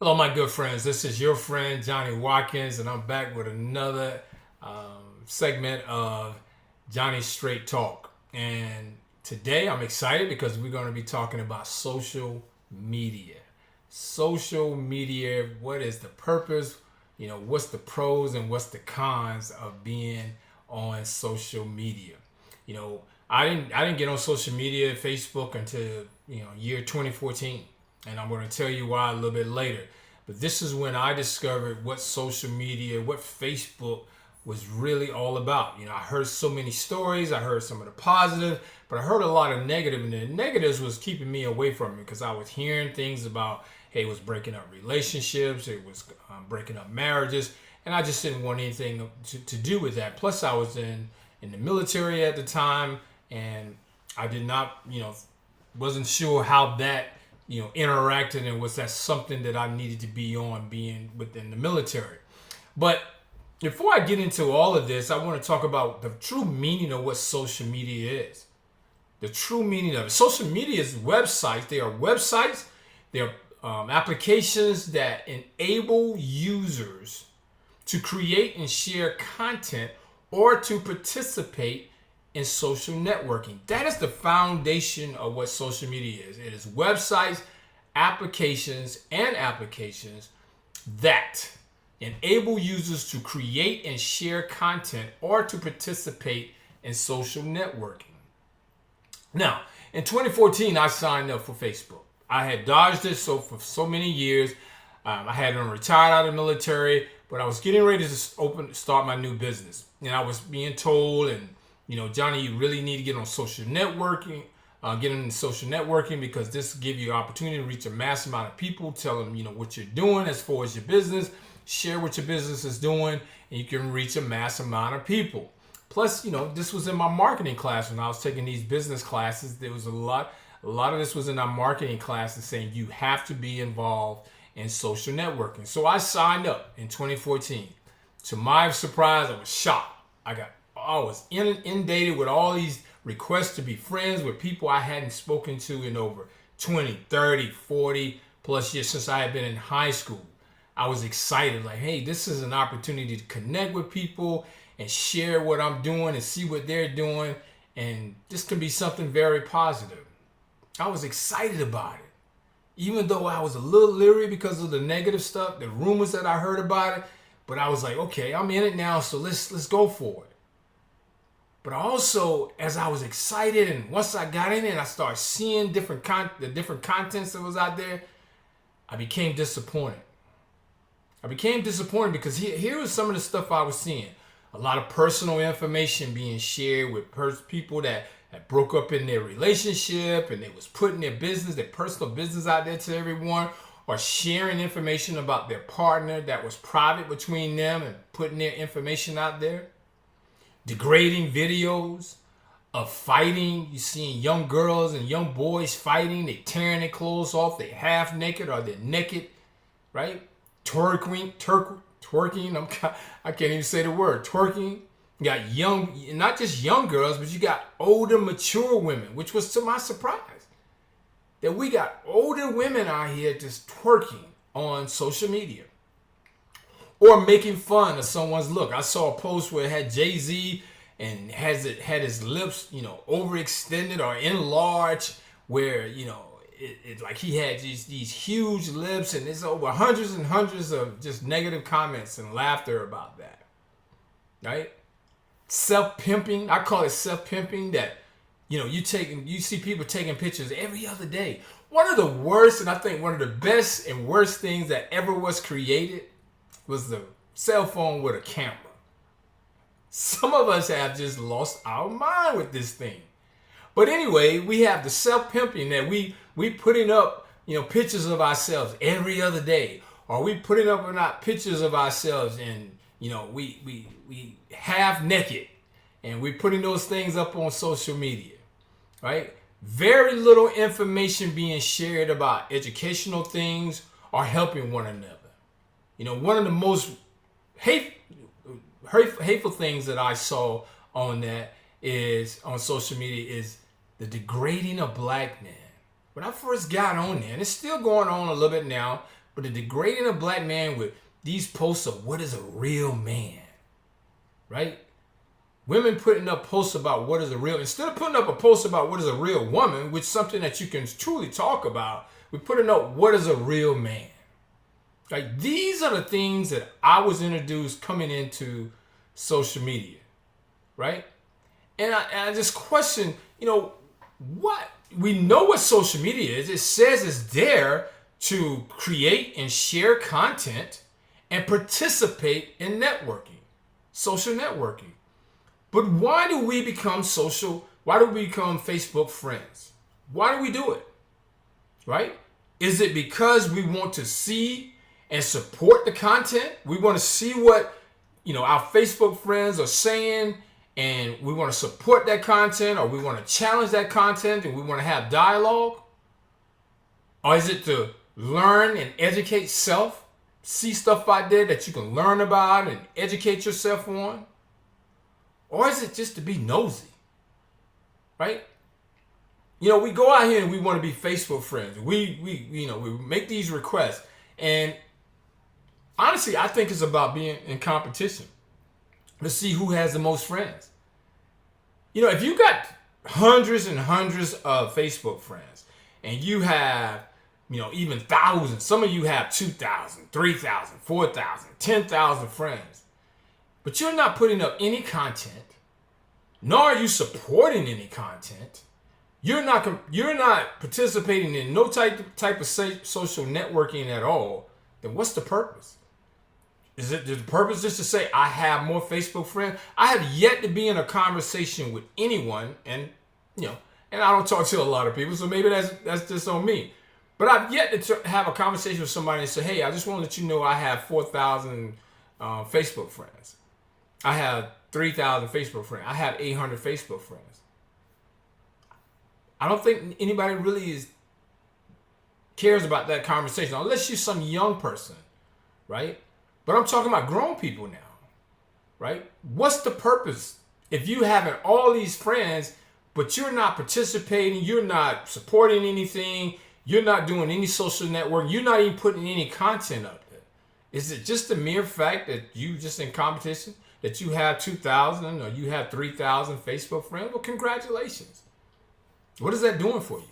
Hello, my good friends. This is your friend Johnny Watkins, and I'm back with another segment of Johnny's Straight Talk. And today I'm excited because we're going to be talking about social media. Social media, what is the purpose? What's the pros and what's the cons of being on social media? You know, I didn't get on social media, Facebook until year 2014, and I'm going to tell you why a little bit later. But this is when I discovered what social media, what Facebook was really all about. I heard so many stories, I heard some of the positive, but I heard a lot of negative, and the negatives was keeping me away from it because I was hearing things about, hey, it was breaking up relationships, it was breaking up marriages, and I just didn't want anything to do with that. Plus, I was in the military at the time, and I did not, wasn't sure how that interacted, and was that something that I needed to be on being within the military. But before I get into all of this, I want to talk about the true meaning of what social media is. The true meaning of it. Social media is websites. They are websites. They are applications that enable users to create and share content or to participate in social networking. That is the foundation of what social media is. It is websites, applications that enable users to create and share content or to participate in social networking. Now, in 2014, I signed up for Facebook. I had dodged it for so many years. I had been retired out of the military, but I was getting ready to start my new business. And I was being told, and Johnny, you really need to get on social networking, get into social networking because this will give you an opportunity to reach a mass amount of people. Tell them, what you're doing as far as your business, share what your business is doing, and you can reach a mass amount of people. Plus, this was in my marketing class when I was taking these business classes. There was a lot of this was in our marketing classes saying you have to be involved in social networking. So I signed up in 2014. To my surprise, I was shocked. I was inundated with all these requests to be friends with people I hadn't spoken to in over 20, 30, 40 plus years since I had been in high school. I was excited, like, hey, this is an opportunity to connect with people and share what I'm doing and see what they're doing. And this can be something very positive. I was excited about it. Even though I was a little leery because of the negative stuff, the rumors that I heard about it, but I was like, okay, I'm in it now, so let's go for it. But also, as I was excited, and once I got in it and I started seeing the different contents that was out there, I became disappointed. Because here was some of the stuff I was seeing. A lot of personal information being shared with people that broke up in their relationship, and they was putting their personal business out there to everyone, or sharing information about their partner that was private between them and putting their information out there. Degrading videos of fighting. You're seeing young girls and young boys fighting. They tearing their clothes off. They half naked or they're naked, right? Twerking. I can't even say the word. Twerking. You got not just young girls, but you got older, mature women, which was to my surprise. That we got older women out here just twerking on social media. Or making fun of someone's look. I saw a post where it had Jay-Z and had his lips, overextended or enlarged, where it like he had these huge lips, and there's over hundreds and hundreds of just negative comments and laughter about that. Right? Self-pimping. I call it self-pimping. That you see people taking pictures every other day. One of the worst, and I think one of the best and worst things that ever was created was the cell phone with a camera. Some of us have just lost our mind with this thing. But anyway, we have the self-pimping that we putting up, pictures of ourselves every other day. Or we putting up or not pictures of ourselves and, we half naked. And we putting those things up on social media, right? Very little information being shared about educational things or helping one another. One of the most hateful things that I saw on social media is the degrading of black men. When I first got on there, and it's still going on a little bit now, but the degrading of black man with these posts of what is a real man, right? Women putting up posts about what is a real, instead of putting up a post about what is a real woman, which is something that you can truly talk about, we're putting up what is a real man. Like, these are the things that I was introduced coming into social media, right? And I just question, what? We know what social media is. It says it's there to create and share content and participate in networking, social networking. But why do we become Facebook friends? Why do we do it? Right? Is it because we want to see and support the content? We want to see what, our Facebook friends are saying, and we want to support that content, or we want to challenge that content, and we want to have dialogue? Or is it to learn and educate self? See stuff out there that you can learn about and educate yourself on? Or is it just to be nosy? Right? We go out here and we want to be Facebook friends. We make these requests. And honestly, I think it's about being in competition to see who has the most friends. If you got hundreds and hundreds of Facebook friends, and you have, even thousands, some of you have 2,000, 3,000, 4,000, 10,000 friends, but you're not putting up any content, nor are you supporting any content. You're not participating in no type of social networking at all. Then what's the purpose? Is the purpose just to say I have more Facebook friends? I have yet to be in a conversation with anyone, and and I don't talk to a lot of people, so maybe that's just on me. But I've yet to have a conversation with somebody and say, hey, I just want to let you know I have 4,000 Facebook friends. I have 3,000 Facebook friends. I have 800 Facebook friends. I don't think anybody really cares about that conversation, unless you're some young person, right? But I'm talking about grown people now, right? What's the purpose if you having all these friends, but you're not participating, you're not supporting anything, you're not doing any social network, you're not even putting any content up there? Is it just the mere fact that you just in competition, that you have 2,000 or you have 3,000 Facebook friends? Well, congratulations. What is that doing for you?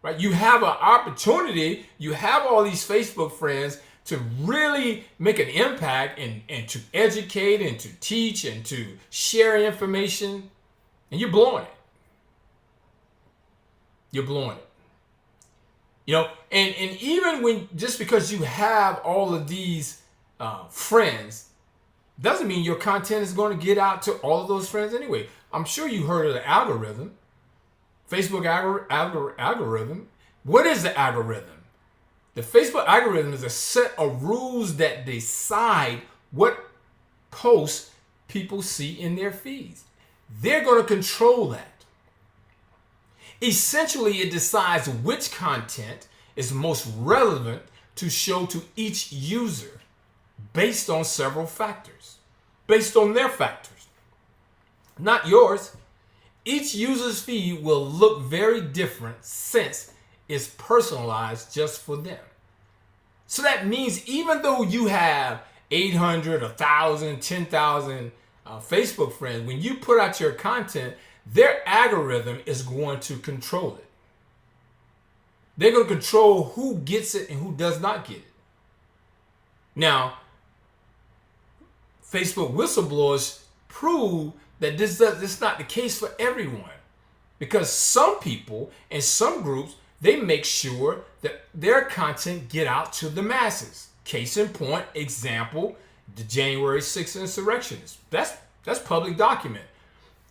Right? You have an opportunity, you have all these Facebook friends to really make an impact and to educate and to teach and to share information, and you're blowing it. You're blowing it. And even just because you have all of these friends, doesn't mean your content is going to get out to all of those friends anyway. I'm sure you heard of the algorithm. Facebook algorithm. What is the algorithm? The Facebook algorithm is a set of rules that decide what posts people see in their feeds. They're going to control that. Essentially, it decides which content is most relevant to show to each user based on several factors, based on their factors, not yours. Each user's feed will look very different since it's personalized just for them. So that means even though you have 800, 1,000, 10,000 Facebook friends, when you put out your content, their algorithm is going to control it. They're going to control who gets it and who does not get it. Now, Facebook whistleblowers prove that this is not the case for everyone, because some people and some groups, they make sure that their content get out to the masses. Case in point, example, the January 6th insurrectionists. That's public document.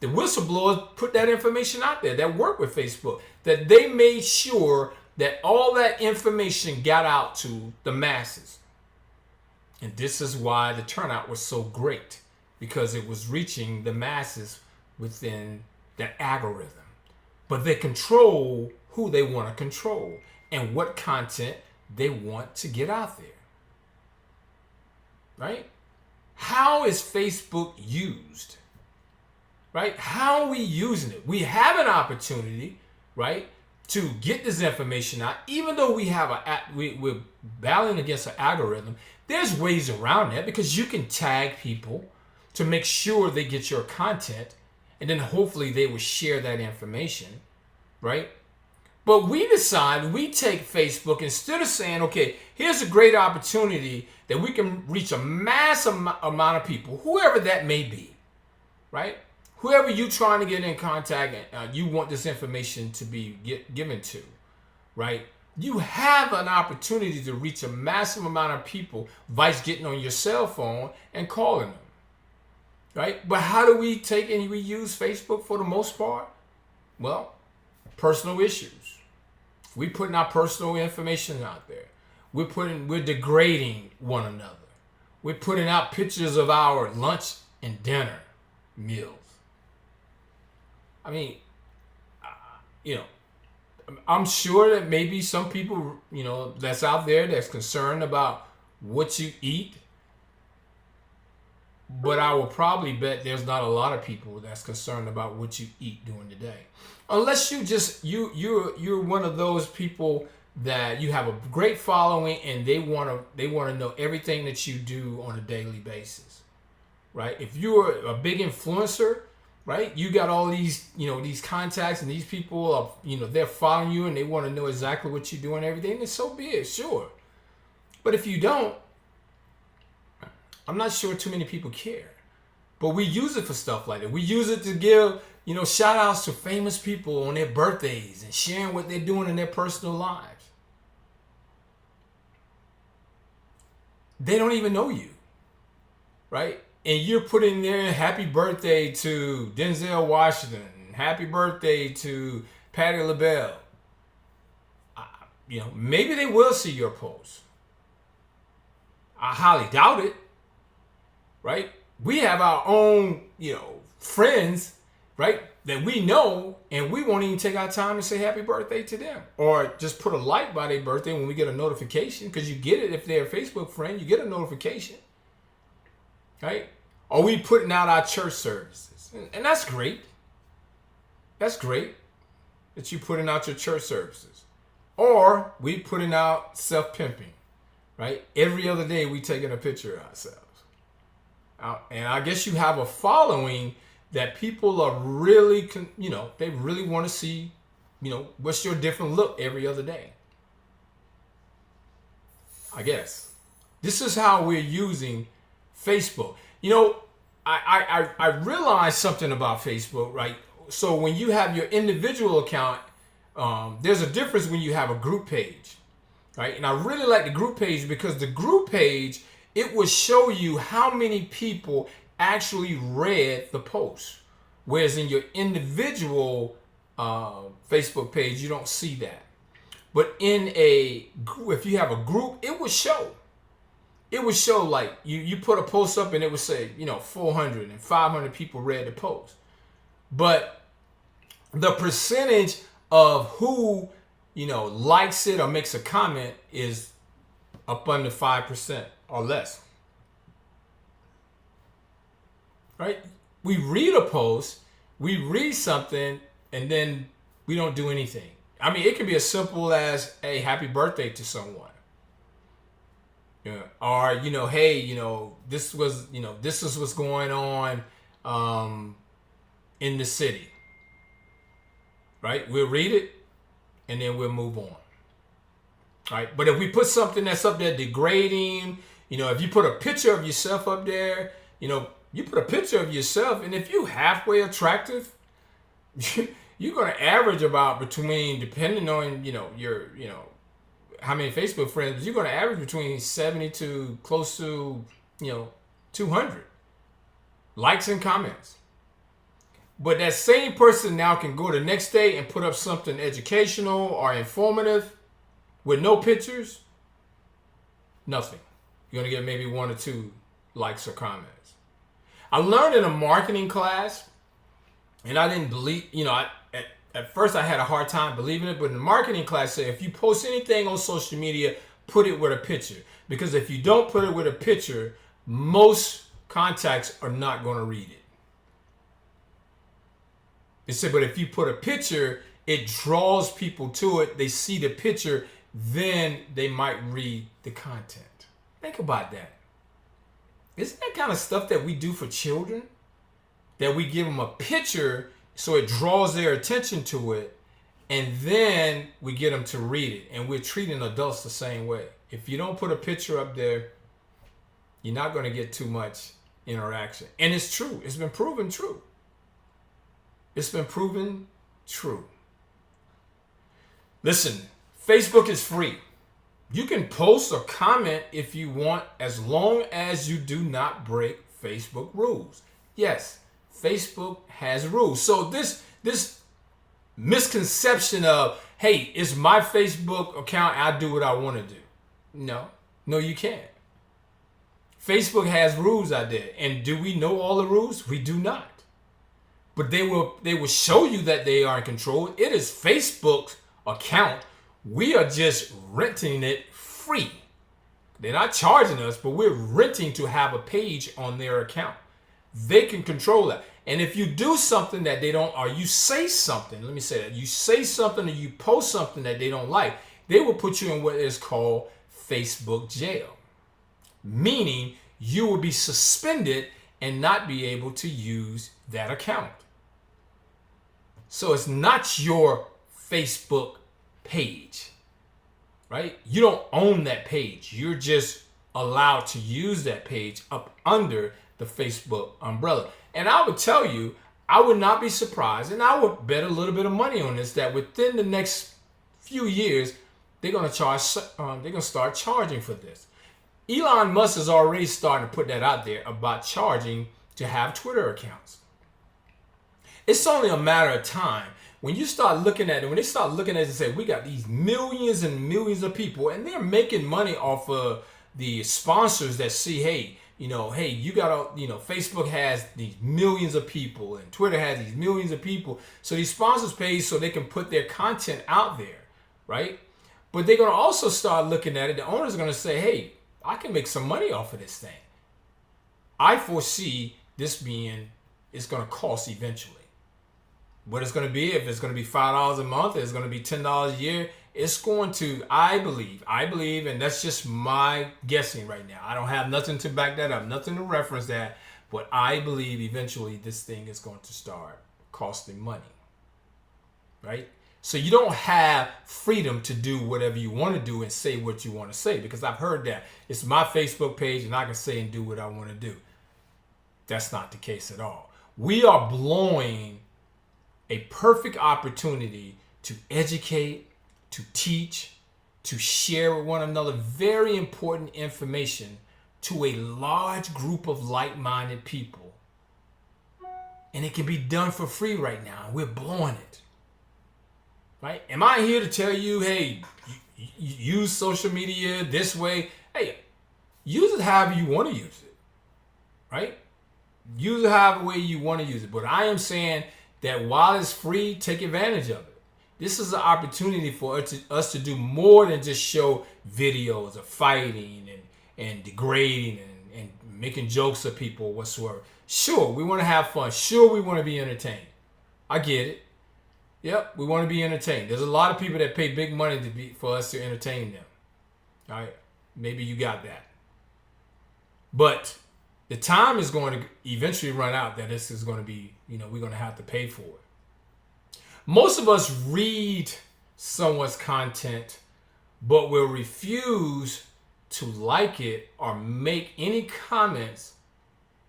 The whistleblowers put that information out there that work with Facebook, that they made sure that all that information got out to the masses. And this is why the turnout was so great, because it was reaching the masses within that algorithm. But they control who they want to control and what content they want to get out there. Right? How is Facebook used? Right? How are we using it? We have an opportunity, right, to get this information out. Even though we're battling against an algorithm, there's ways around that, because you can tag people to make sure they get your content, and then hopefully they will share that information, right? But we decide, we take Facebook, instead of saying, okay, here's a great opportunity that we can reach a massive amount of people, whoever that may be, right? Whoever you trying to get in contact and you want this information to be given to, right? You have an opportunity to reach a massive amount of people vice getting on your cell phone and calling them, right? But how do we take and we use Facebook for the most part? Well, personal issues. We putting our personal information out there. We're degrading one another. We're putting out pictures of our lunch and dinner meals. I mean, I'm sure that maybe some people, that's out there that's concerned about what you eat. But I will probably bet there's not a lot of people that's concerned about what you eat during the day. Unless you're one of those people that you have a great following and they want to know everything that you do on a daily basis, right? If you're a big influencer, right, you got all these these contacts and these people are they're following you and they want to know exactly what you do and everything, then so be it, sure. But if you don't, I'm not sure too many people care. But we use it for stuff like that. We use it to give shout outs to famous people on their birthdays and sharing what they're doing in their personal lives. They don't even know you, right? And you're putting there happy birthday to Denzel Washington, happy birthday to Patti LaBelle. Maybe they will see your post. I highly doubt it, right? We have our own, friends, right, that we know, and we won't even take our time to say happy birthday to them, or just put a like by their birthday when we get a notification, because you get it if they're a Facebook friend, you get a notification, right? Or we putting out our church services, and that's great. That's great that you putting out your church services, or we putting out self-pimping, right? Every other day we taking a picture of ourselves. And I guess you have a following that people are really, they really want to see, what's your different look every other day. I guess. This is how we're using Facebook. I realized something about Facebook, right? So when you have your individual account, there's a difference when you have a group page, right? And I really like the group page because the group page, it will show you how many people actually read the post. Whereas in your individual Facebook page, you don't see that. But if you have a group, it will show. It would show like you put a post up and it would say, 400 and 500 people read the post. But the percentage of who, likes it or makes a comment is up under 5% or less. Right? We read a post, we read something, and then we don't do anything. I mean, it can be as simple as, hey, happy birthday to someone. Or, hey, this is what's going on in the city. Right? We'll read it and then we'll move on. Right? But if we put something that's up there degrading, if you put a picture of yourself up there, you put a picture of yourself, and if you're halfway attractive, you're going to average about between, depending on, your, how many Facebook friends, you're going to average between 70 to close to, 200 likes and comments. But that same person now can go the next day and put up something educational or informative with no pictures, nothing. You're going to get maybe 1 or 2 likes or comments. I learned in a marketing class, and I didn't believe, at first I had a hard time believing it, but in the marketing class said, if you post anything on social media, put it with a picture. Because if you don't put it with a picture, most contacts are not going to read it. It said, but if you put a picture, it draws people to it. They see the picture, then they might read the content. Think about that. Isn't that kind of stuff that we do for children? That we give them a picture so it draws their attention to it, and then we get them to read it. And we're treating adults the same way. If you don't put a picture up there, you're not going to get too much interaction. And it's true. It's been proven true. It's been proven true. Listen, Facebook is free. You can post or comment if you want, as long as you do not break Facebook rules. Yes, Facebook has rules. So this misconception of, hey, it's my Facebook account, I do what I want to do. No, you can't. Facebook has rules out there. And do we know all the rules? We do not. But they will show you that they are in control. It is Facebook's account. We are just renting it free. They're not charging us, but we're renting to have a page on their account. They can control that. And if you do something that they don't, or you say something, let me say that, you say something or you post something that they don't like, they will put you in what is called Facebook jail. Meaning you will be suspended and not be able to use that account. So it's not your Facebook page, right? You don't own that page. You're just allowed to use that page up under the Facebook umbrella. And I would tell you, I would not be surprised, and I would bet a little bit of money on this, that within the next few years, they're going to start charging for this. Elon Musk is already starting to put that out there about charging to have Twitter accounts. It's only a matter of time. When you start looking at it, when they start looking at it and say, we got these millions and millions of people, and they're making money off of the sponsors that see, hey, you got to, Facebook has these millions of people and Twitter has these millions of people. So these sponsors pay so they can put their content out there, right? But they're going to also start looking at it. The owners are going to say, hey, I can make some money off of this thing. I foresee this it's going to cost eventually. What it's going to be, if it's going to be $5 a month, it's going to be $10 a year, it's going to, I believe, and that's just my guessing right now. I don't have nothing to back that up, nothing to reference that, but I believe eventually this thing is going to start costing money, right? So you don't have freedom to do whatever you want to do and say what you want to say, because I've heard that. It's my Facebook page and I can say and do what I want to do. That's not the case at all. We are blowing a perfect opportunity to educate, to teach, to share with one another very important information to a large group of like-minded people. And it can be done for free right now. We're blowing it. Right? Am I here to tell you, hey, use social media this way? Hey, use it however you want to use it. Right? Use it however way you want to use it. But I am saying that while it's free, take advantage of it. This is an opportunity for us to do more than just show videos of fighting and degrading and making jokes of people whatsoever. Sure, we want to have fun. Sure, we want to be entertained. I get it. Yep, we want to be entertained. There's a lot of people that pay big money for us to entertain them. All right, maybe you got that. But the time is going to eventually run out that this is going to be, we're going to have to pay for it. Most of us read someone's content, but will refuse to like it or make any comments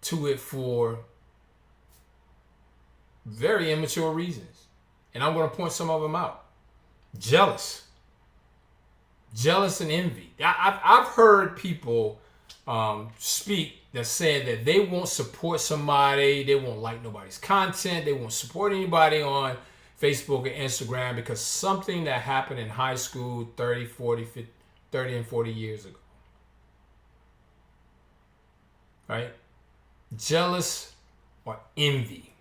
to it for very immature reasons. And I'm going to point some of them out. Jealous and envy. I've heard people speak that said that they won't support somebody, they won't like nobody's content, they won't support anybody on Facebook or Instagram because something that happened in high school 30 and 40 years ago. Right? Jealous or envy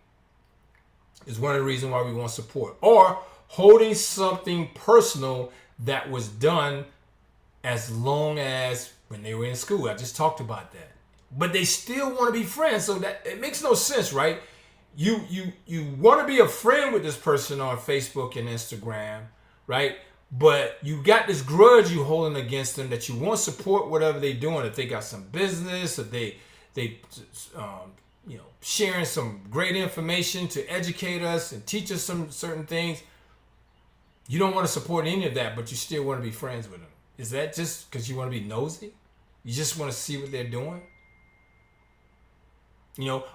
is one of the reasons why we want support. Or holding something personal that was done as long as when they were in school. I just talked about that. But they still want to be friends, so that it makes no sense, right? you want to be a friend with this person on Facebook and Instagram, right? But you got this grudge you holding against them that you want to support whatever they're doing. If they got some business, if they sharing some great information to educate us and teach us some certain things, you don't want to support any of that, but you still want to be friends with them. Is that just because you want to be nosy? You just want to see what they're doing?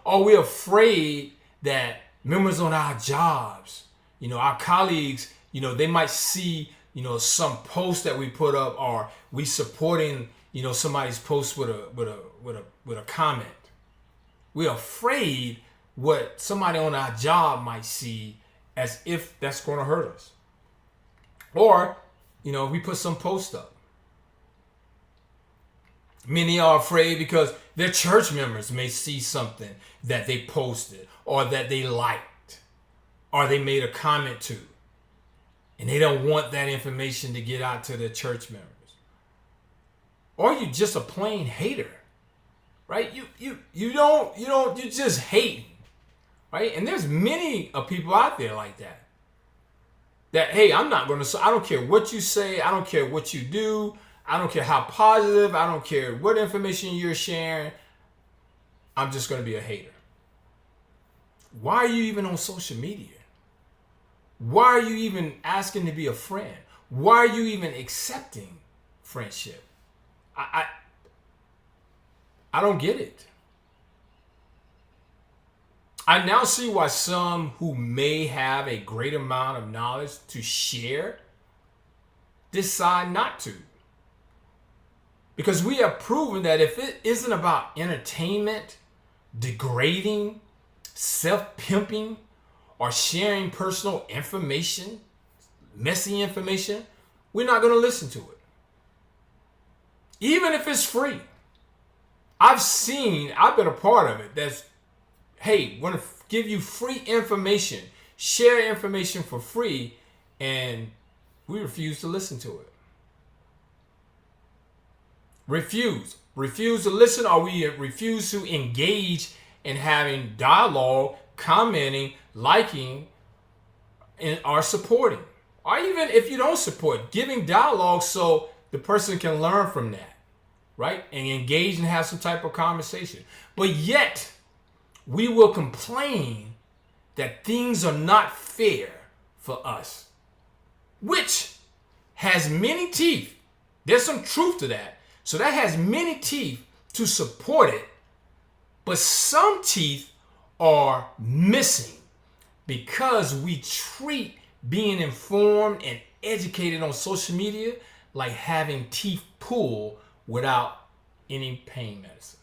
Are we afraid that members on our jobs, our colleagues, they might see, some post that we put up, or we supporting, somebody's post with a comment? We're afraid what somebody on our job might see, as if that's going to hurt us. Or, we put some post up. Many are afraid because their church members may see something that they posted or that they liked or they made a comment to. And they don't want that information to get out to their church members. Or you just a plain hater, right? You just hating, right? And there's many of people out there like that. That, hey, I don't care what you say. I don't care what you do. I don't care how positive. I don't care what information you're sharing. I'm just going to be a hater. Why are you even on social media? Why are you even asking to be a friend? Why are you even accepting friendship? I don't get it. I now see why some who may have a great amount of knowledge to share decide not to. Because we have proven that if it isn't about entertainment, degrading, self-pimping, or sharing personal information, messy information, we're not going to listen to it. Even if it's free. I've been a part of it. That's, hey, want to give you free information, share information for free, and we refuse to listen to it. Refuse to listen, or we refuse to engage in having dialogue, commenting, liking, or supporting. Or even if you don't support, giving dialogue so the person can learn from that, right? And engage and have some type of conversation. But yet, we will complain that things are not fair for us, which has many teeth. There's some truth to that. So that has many teeth to support it, but some teeth are missing because we treat being informed and educated on social media like having teeth pulled without any pain medicine.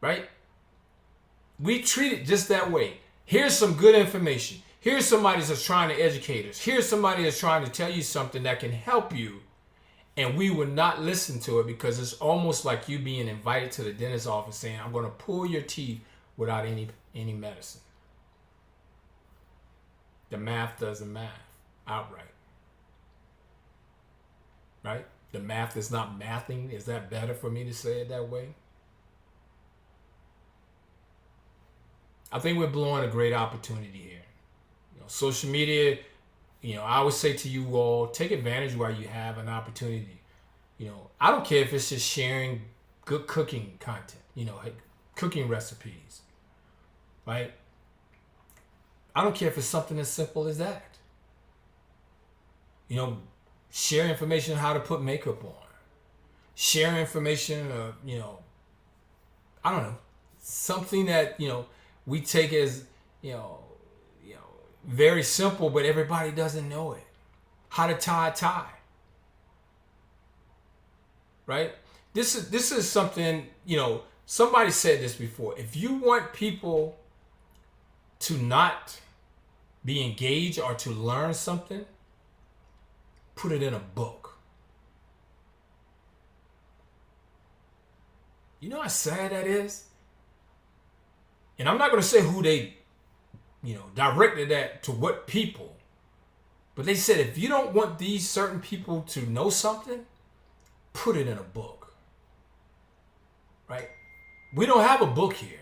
Right? We treat it just that way. Here's some good information. Here's somebody that's trying to educate us. Here's somebody that's trying to tell you something that can help you. And we would not listen to it because it's almost like you being invited to the dentist's office saying, I'm going to pull your teeth without any medicine. The math doesn't math outright. Right? The math is not mathing. Is that better for me to say it that way? I think we're blowing a great opportunity here. Social media, I would say to you all, take advantage while you have an opportunity. I don't care if it's just sharing good cooking content, cooking recipes, right? I don't care if it's something as simple as that. Share information on how to put makeup on. Share information, I don't know, something that, we take as, very simple, but everybody doesn't know it. How to tie a tie. Right? This is something, somebody said this before. If you want people to not be engaged or to learn something, put it in a book. You know how sad that is? And I'm not going to say who they directed that to what people. But they said, if you don't want these certain people to know something, put it in a book. Right? we don't have a book here,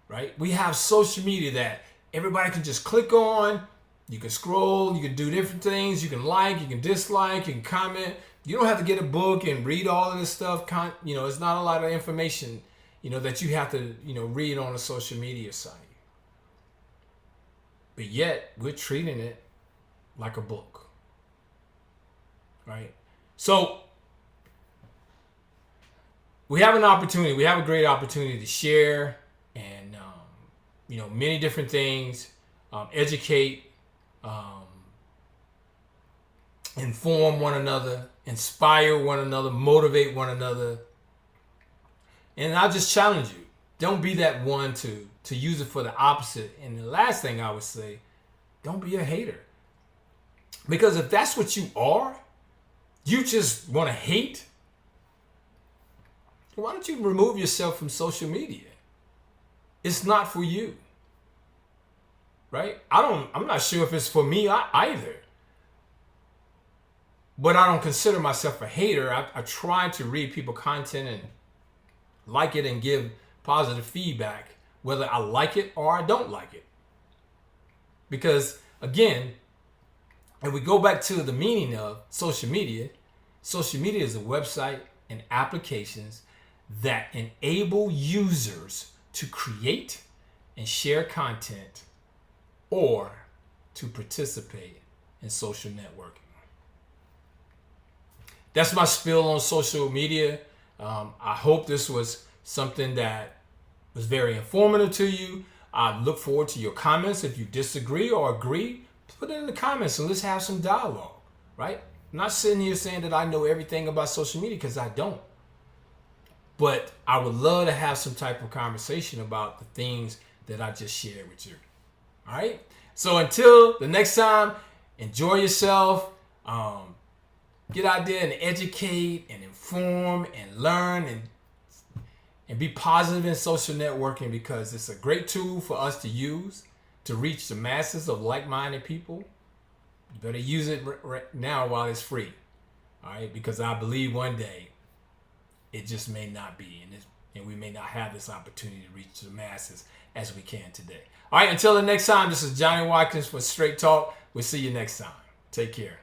right? We have social media that everybody can just click on. You can scroll, you can do different things, you can like, you can dislike, you can comment. You don't have to get a book and read all of this stuff. It's not a lot of information, that you have to, read on a social media site. But yet, we're treating it like a book, right? So, we have a great opportunity to share and, many different things, educate, inform one another, inspire one another, motivate one another. And I'll just challenge you. Don't be that one to use it for the opposite. And the last thing I would say, don't be a hater. Because if that's what you are, you just want to hate, why don't you remove yourself from social media? It's not for you. Right? I'm not sure if it's for me either. But I don't consider myself a hater. I try to read people's content and like it and give positive feedback, whether I like it or I don't like it. Because again, if we go back to the meaning of social media is a website and applications that enable users to create and share content or to participate in social networking. That's my spiel on social media. I hope this was something that was very informative to you. I look forward to your comments. If you disagree or agree, put it in the comments and let's have some dialogue, right? I'm not sitting here saying that I know everything about social media, because I don't. But I would love to have some type of conversation about the things that I just shared with you. All right? So until the next time, enjoy yourself. Get out there and educate and inform and learn and be positive in social networking, because it's a great tool for us to use to reach the masses of like-minded people. You better use it right now while it's free. All right? Because I believe one day it just may not be, and we may not have this opportunity to reach the masses as we can today. All right, until the next time, this is Johnny Watkins for Straight Talk. We'll see you next time. Take care.